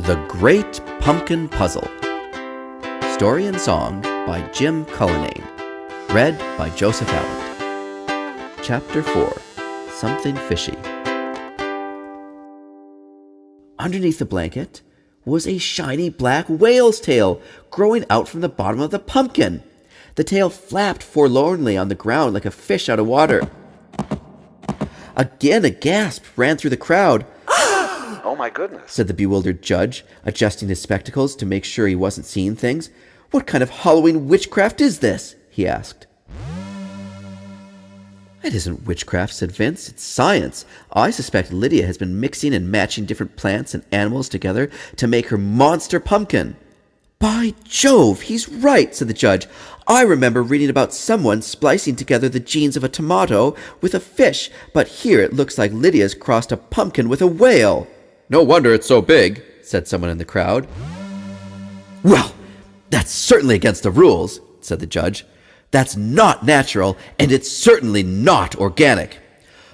The Great Pumpkin Puzzle. Story and song by Jim Cullinane. Read by Joseph Allen. Chapter 4. Something Fishy. Underneath the blanket was a shiny black whale's tail growing out from the bottom of the pumpkin. The tail flapped forlornly on the ground like a fish out of water. Again, a gasp ran through the crowd. Oh my goodness, said the bewildered judge, adjusting his spectacles to make sure he wasn't seeing things. What kind of Halloween witchcraft is this? He asked. It isn't witchcraft, said Vince. It's science. I suspect Lydia has been mixing and matching different plants and animals together to make her monster pumpkin. By Jove, he's right, said the judge. I remember reading about someone splicing together the genes of a tomato with a fish, but here it looks like Lydia's crossed a pumpkin with a whale. No wonder it's so big, said someone in the crowd. Well, that's certainly against the rules, said the judge. That's not natural, and it's certainly not organic.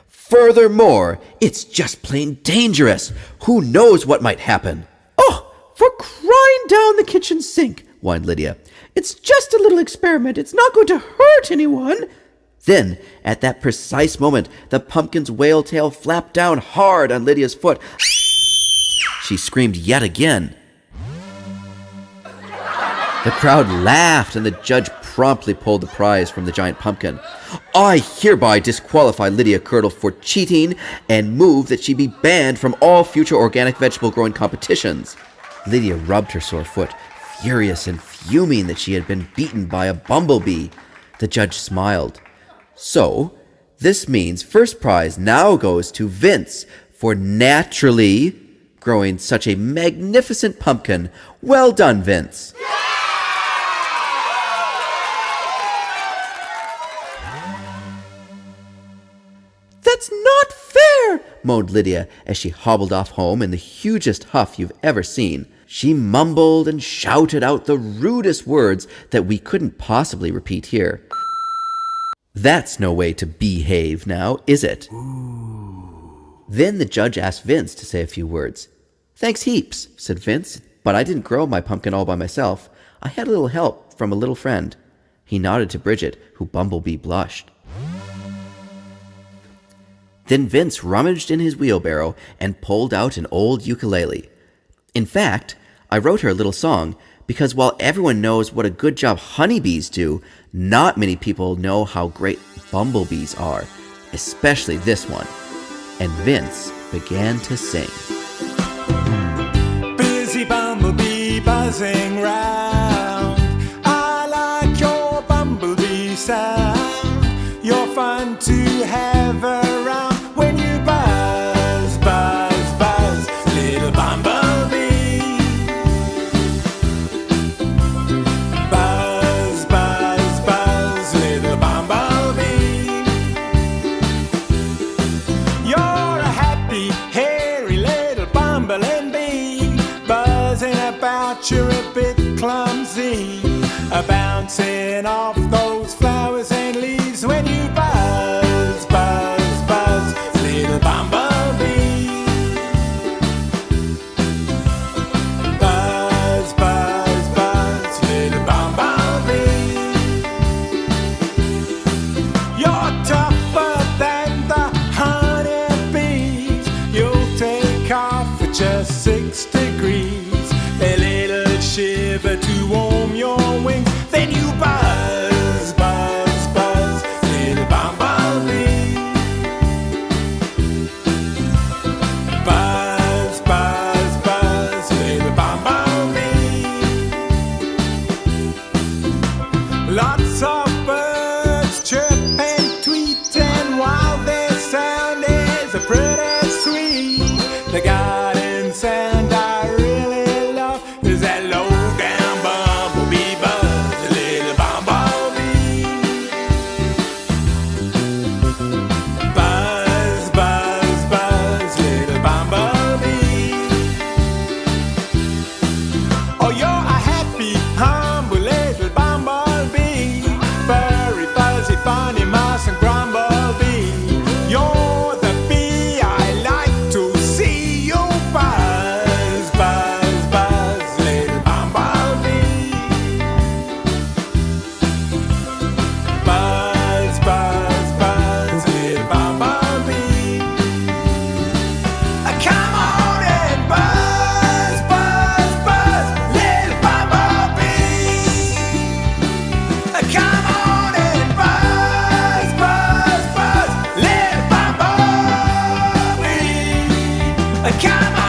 Furthermore, it's just plain dangerous. Who knows what might happen? Oh, for crying down the kitchen sink, whined Lydia. It's just a little experiment. It's not going to hurt anyone. Then, at that precise moment, the pumpkin's whale tail flapped down hard on Lydia's foot. She screamed yet again. The crowd laughed, and the judge promptly pulled the prize from the giant pumpkin. I hereby disqualify Lydia Curdle for cheating and move that she be banned from all future organic vegetable growing competitions. Lydia rubbed her sore foot, furious and fuming that she had been beaten by a bumblebee. The judge smiled. So, this means first prize now goes to Vince for naturally growing such a magnificent pumpkin. Well done, Vince. That's not fair, moaned Lydia as she hobbled off home in the hugest huff you've ever seen. She mumbled and shouted out the rudest words that we couldn't possibly repeat here. That's no way to behave now, is it? Then the judge asked Vince to say a few words. Thanks heaps, said Vince, but I didn't grow my pumpkin all by myself. I had a little help from a little friend. He nodded to Bridget, who Bumblebee blushed. Then Vince rummaged in his wheelbarrow and pulled out an old ukulele. In fact, I wrote her a little song because while everyone knows what a good job honeybees do, not many people know how great bumblebees are, especially this one. And Vince began to sing. Busy bumblebee buzzing round. I like your bumblebee sound. You're fun to have around when you buzz, buzz, buzz, little bumblebee. Buzz, buzz, buzz, little bumblebee. You're a happy, hairy little bumbling bee, buzzing about, you're a bit clumsy, bouncing off those flowers and leaves when you buzz, buzz, buzz, little bumblebee. Buzz, buzz, buzz, little bumblebee. You're tougher than the honeybees. You'll take off at just 6 degrees. A little shiver to warm your wings. Then you buzz, buzz, buzz, little bumblebee. Buzz, buzz, buzz, little bumblebee. Lots of birds chirp and tweet, and while their sound is pretty sweet, the garden sound I really love is that low down bumblebee. Come on.